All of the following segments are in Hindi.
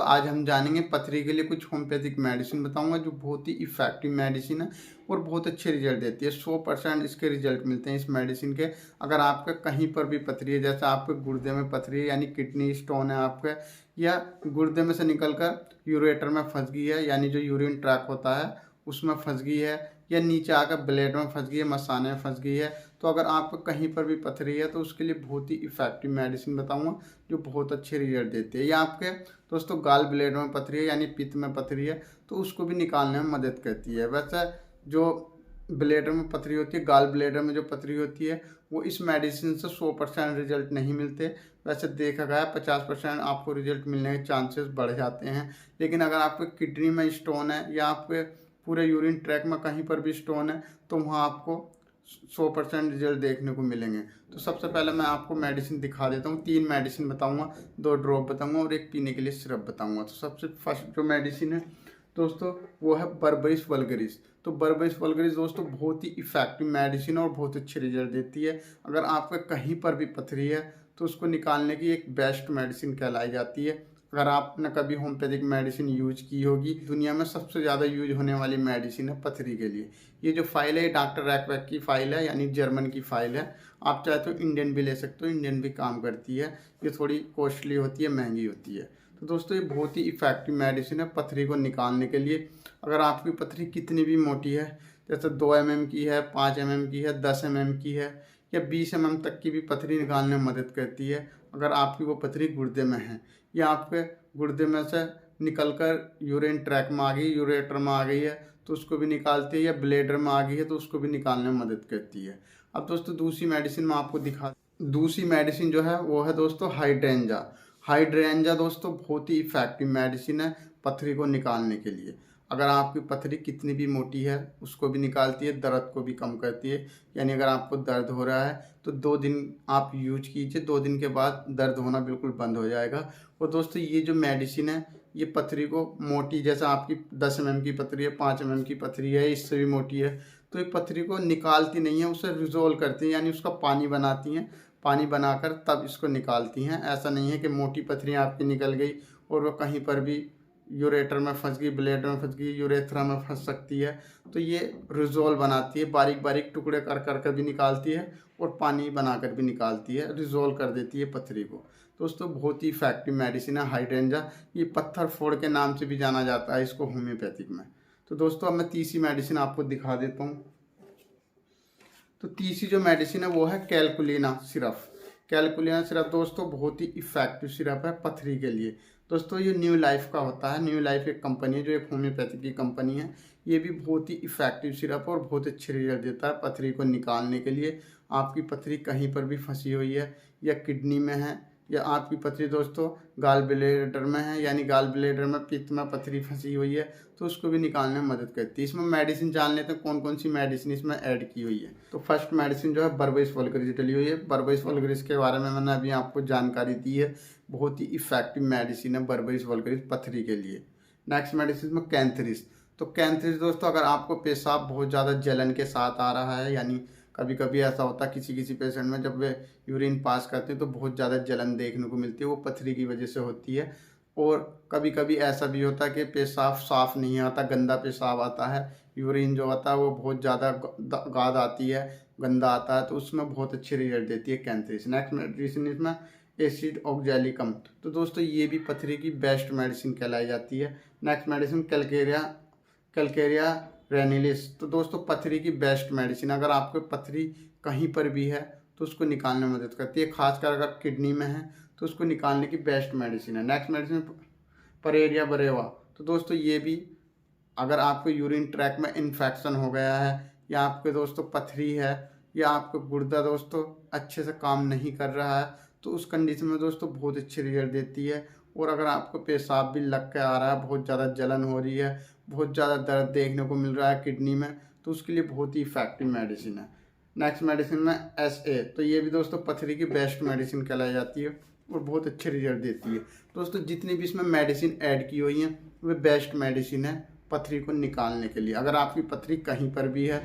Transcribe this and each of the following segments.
आज हम जानेंगे पथरी के लिए कुछ होम्योपैथिक मेडिसिन बताऊंगा जो बहुत ही इफ़ेक्टिव मेडिसिन है और बहुत अच्छे रिजल्ट देती है। 100% इसके रिजल्ट मिलते हैं इस मेडिसिन के। अगर आपका कहीं पर भी पथरी है, जैसे आपके गुर्दे में पथरी है यानी किडनी स्टोन है आपके, या गुर्दे में से निकलकर यूरेटर में फंस गई है यानी जो यूरिन ट्रैक होता है उसमें फंस गई है, या नीचे आकर ब्लैडर में फंस गई है, मसाने में फंस गई है, तो अगर आपको कहीं पर भी पथरी है तो उसके लिए बहुत ही इफ़ेक्टिव मेडिसिन बताऊंगा जो बहुत अच्छे रिजल्ट देती है। या आपके दोस्तों गाल ब्लैडर में पथरी है यानी पित्त में पथरी है तो उसको भी निकालने में मदद करती है। वैसे जो ब्लैडर में पथरी होती है, गाल ब्लैडर में जो पथरी होती है, वो इस मेडिसिन से 100% रिजल्ट नहीं मिलते। वैसे देखा गया है 50% आपको रिजल्ट मिलने के चांसेस बढ़ जाते हैं। लेकिन अगर आपके किडनी में स्टोन है या आपके पूरे यूरिन ट्रैक में कहीं पर भी स्टोन है तो वहाँ आपको 100% रिजल्ट देखने को मिलेंगे। तो सबसे पहले मैं आपको मेडिसिन दिखा देता हूँ। 3 मेडिसिन बताऊँगा, 2 ड्रॉप बताऊँगा और एक पीने के लिए सिरप बताऊँगा। तो सबसे फर्स्ट जो मेडिसिन है दोस्तों वो है बर्बरिस वल्गरिस। तो बर्बरिस वल्गरिस दोस्तों बहुत ही इफ़ेक्टिव मेडिसिन और बहुत अच्छे रिजल्ट देती है। अगर आपका कहीं पर भी पथरी है तो उसको निकालने की एक बेस्ट मेडिसिन कहलाई जाती है। अगर आपने कभी होम्योपैथिक मेडिसिन यूज की होगी, दुनिया में सबसे ज़्यादा यूज होने वाली मेडिसिन है पथरी के लिए। ये जो फाइल है डॉक्टर रैकवैक की फाइल है यानी जर्मन की फाइल है। आप चाहे तो इंडियन भी ले सकते हो, इंडियन भी काम करती है। ये थोड़ी कॉस्टली होती है, महंगी होती है। तो दोस्तों ये बहुत ही इफ़ेक्टिव मेडिसिन है पथरी को निकालने के लिए। अगर आपकी पथरी कितनी भी मोटी है, जैसे 2 mm की है, 5 mm की है, 10 mm की है या 20 mm तक की भी पथरी निकालने में मदद करती है। अगर आपकी वो पथरी गुर्दे में है या आपके गुर्दे में से निकलकर यूरिन ट्रैक में आ गई, यूरेटर में आ गई है तो उसको भी निकालती है, या ब्लैडर में आ गई है तो उसको भी निकालने में मदद करती है। अब दोस्तों दूसरी मेडिसिन मैं आपको दूसरी मेडिसिन जो है वो है दोस्तों हाइड्रेंजा। हाइड्रेंजा दोस्तों बहुत ही इफ़ेक्टिव मेडिसिन है पथरी को निकालने के लिए। अगर आपकी पथरी कितनी भी मोटी है उसको भी निकालती है, दर्द को भी कम करती है। यानी अगर आपको दर्द हो रहा है तो 2 दिन आप यूज कीजिए, 2 दिन के बाद दर्द होना बिल्कुल बंद हो जाएगा। और दोस्तों ये जो मेडिसिन है ये पथरी को मोटी, जैसे आपकी 10 mm की पथरी है, 5 mm की पथरी है, इससे भी मोटी है, तो ये पथरी को निकालती नहीं है, उसे रिजोल्व करती हैं यानी उसका पानी बनाती हैं। पानी बनाकर तब इसको निकालती हैं। ऐसा नहीं है कि मोटी पथरियाँ आपकी निकल गई और वो कहीं पर भी यूरेटर में फंस गई, ब्लैडर में फंस गई, यूरेथ्रा में फंस सकती है। तो ये रिजोल्व बनाती है, बारीक बारीक टुकड़े कर कर कर भी निकालती है और पानी बनाकर भी निकालती है, रिजोल्व कर देती है पथरी को। दोस्तों बहुत ही इफेक्टिव मेडिसिन है हाइड्रेंजा। ये पत्थर फोड़ के नाम से भी जाना जाता है इसको होम्योपैथिक में। तो दोस्तों अब मैं तीसरी मेडिसिन आपको दिखा देता हूँ। तो तीसरी जो मेडिसिन है वो है कैलकुलिना सिरप। कैलकुलिना सिरप दोस्तों बहुत ही इफ़ेक्टिव सिरप है पथरी के लिए। दोस्तों ये न्यू लाइफ का होता है। न्यू लाइफ एक कंपनी है जो एक होम्योपैथिक की कंपनी है। ये भी बहुत ही इफ़ेक्टिव सिरप और बहुत अच्छे रिजल्ट देता है पथरी को निकालने के लिए। आपकी पथरी कहीं पर भी फंसी हुई है या किडनी में है, या आपकी पथरी दोस्तों गाल ब्लैडर में है यानी गाल ब्लैडर में पित्त में पथरी फंसी हुई है तो उसको भी निकालने में मदद करती है। इसमें मेडिसिन जान लेते हैं कौन कौन सी मेडिसिन इसमें ऐड की हुई है। तो फर्स्ट मेडिसिन जो है बर्बरिस वल्गरिस डली हुई है। बर्बरिस वल्गरिस के बारे में मैंने अभी आपको जानकारी दी है। बहुत ही इफेक्टिव मेडिसिन है बर्बरिस वल्गरिस पथरी के लिए। नेक्स्ट मेडिसिन में कैंथरिस। तो कैंथरिस दोस्तों अगर आपको पेशाब बहुत ज़्यादा जलन के साथ आ रहा है, यानी कभी कभी ऐसा होता है किसी किसी पेशेंट में जब वे यूरिन पास करते हैं तो बहुत ज़्यादा जलन देखने को मिलती है, वो पथरी की वजह से होती है। और कभी कभी ऐसा भी होता है कि पेशाब साफ नहीं आता, गंदा पेशाब आता है, यूरिन जो आता है वो बहुत ज़्यादा गाद आती है, गंदा आता है, तो उसमें बहुत अच्छी रिजल्ट देती है कैंथरिस। नेक्स्ट मेडिसिन इसमें एसिड ऑक्जेलिकम। तो दोस्तों ये भी पथरी की बेस्ट मेडिसिन कहलाई जाती है। Next medicine calcarea renalis. तो दोस्तों पथरी की बेस्ट मेडिसिन, अगर आपको पथरी कहीं पर भी है तो उसको निकालने में मदद करती है, खासकर अगर किडनी में है तो उसको निकालने की बेस्ट मेडिसिन है। Next medicine pareira brava. तो दोस्तों ये भी अगर आपको यूरिन ट्रैक में इन्फेक्शन हो गया है, या आपके दोस्तों पथरी है, या आपको गुर्दा दोस्तों अच्छे से काम नहीं कर रहा है, तो उस कंडीशन में दोस्तों बहुत अच्छी रिजल्ट देती है। और अगर आपको पेशाब भी लग के आ रहा है, बहुत ज़्यादा जलन हो रही है, बहुत ज़्यादा दर्द देखने को मिल रहा है किडनी में, तो उसके लिए बहुत ही इफेक्टिव मेडिसिन है। नेक्स्ट मेडिसिन में SA। तो ये भी दोस्तों पथरी की बेस्ट मेडिसिन कहलाई जाती है और बहुत अच्छे रिजल्ट देती है। दोस्तों जितनी भी इसमें मेडिसिन ऐड की हुई हैं वे बेस्ट मेडिसिन है पथरी को निकालने के लिए। अगर आपकी पथरी कहीं पर भी है,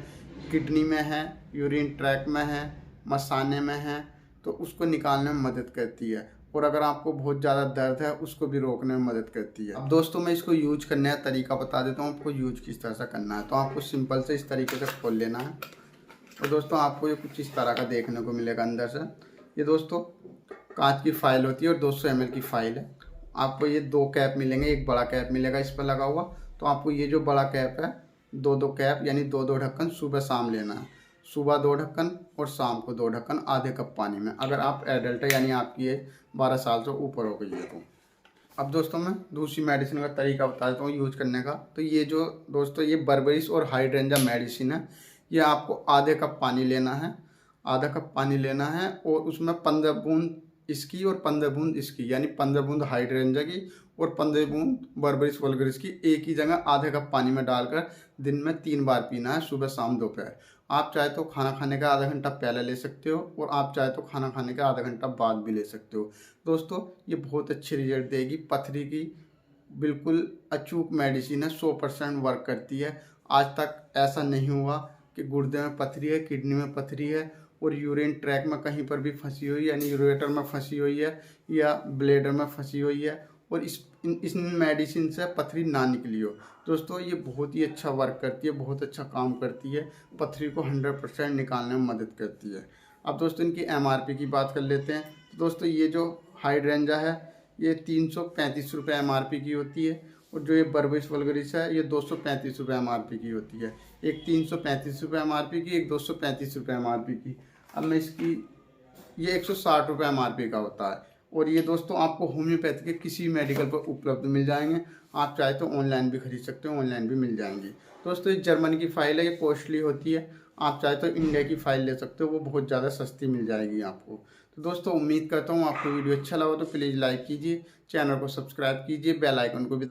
किडनी में है, यूरिन ट्रैक में है, मसाने में है, तो उसको निकालने में मदद करती है। और अगर आपको बहुत ज़्यादा दर्द है उसको भी रोकने में मदद करती है। अब दोस्तों मैं इसको यूज करने का तरीका बता देता हूँ आपको यूज किस तरह से करना है। तो आपको सिंपल से इस तरीके से खोल लेना है और दोस्तों आपको ये कुछ इस तरह का देखने को मिलेगा अंदर से। ये दोस्तों कांच की फाइल होती है और 200 ml की फाइल है। आपको ये 2 कैप मिलेंगे, एक बड़ा कैप मिलेगा इस पर लगा हुआ। तो आपको ये जो बड़ा कैप है 2-2 कैप यानी 2-2 ढक्कन सुबह शाम लेना है। सुबह 2 ढक्कन और शाम को 2 ढक्कन आधे कप पानी में, अगर आप एडल्ट है यानी आपकी एज 12 साल से ऊपर हो गई है तो। अब दोस्तों मैं दूसरी मेडिसिन का तरीका बता देता हूँ यूज करने का। तो ये जो दोस्तों ये बर्बरिस और हाइड्रेंजा मेडिसिन है, ये आपको आधे कप पानी लेना है, आधा कप पानी लेना है और उसमें 15 बूंद इसकी और 15 बूंद इसकी, यानी 15 बूंद हाइड्रेंजा की और 15 बूंद बर्बरिस वल्गरिस की एक ही जगह आधे कप पानी में डालकर दिन में 3 बार पीना है, सुबह शाम दोपहर। आप चाहे तो खाना खाने का आधा घंटा पहले ले सकते हो और आप चाहे तो खाना खाने का आधा घंटा बाद भी ले सकते हो। दोस्तों ये बहुत अच्छी रिजल्ट देगी। पथरी की बिल्कुल अचूक मेडिसिन है, 100% वर्क करती है। आज तक ऐसा नहीं हुआ कि गुर्दे में पथरी है, किडनी में पथरी है और यूरिन ट्रैक में कहीं पर भी फंसी हुई है, यानी यूरेटर में फंसी हुई है या ब्लेडर में फंसी हुई है और इस मेडिसिन से पथरी ना निकली हो। दोस्तों ये बहुत ही अच्छा वर्क करती है, बहुत अच्छा काम करती है, पथरी को 100% निकालने में मदद करती है। अब दोस्तों इनकी MRP की बात कर लेते हैं। तो दोस्तों ये जो हाइड्रेंजा है ये 335 रुपये MRP की होती है और जो ये बर्बरिस वल्गरिस है ये 235 रुपये MRP की होती है। एक 335 रुपये MRP की, एक 235 रुपये MRP की। अब मैं इसकी ये 160 रुपये MRP का होता है और ये दोस्तों आपको होम्योपैथी के किसी मेडिकल पर उपलब्ध मिल जाएंगे। आप चाहे तो ऑनलाइन भी खरीद सकते हो, ऑनलाइन भी मिल जाएंगी। दोस्तों ये जर्मनी की फ़ाइल है, ये कॉस्टली होती है। आप चाहे तो इंडिया की फ़ाइल ले सकते हो, वो बहुत ज़्यादा सस्ती मिल जाएगी आपको। तो दोस्तों उम्मीद करता हूँ आपको वीडियो अच्छा लगा तो प्लीज़ लाइक कीजिए, चैनल को सब्सक्राइब कीजिए, बेल आइकन को भी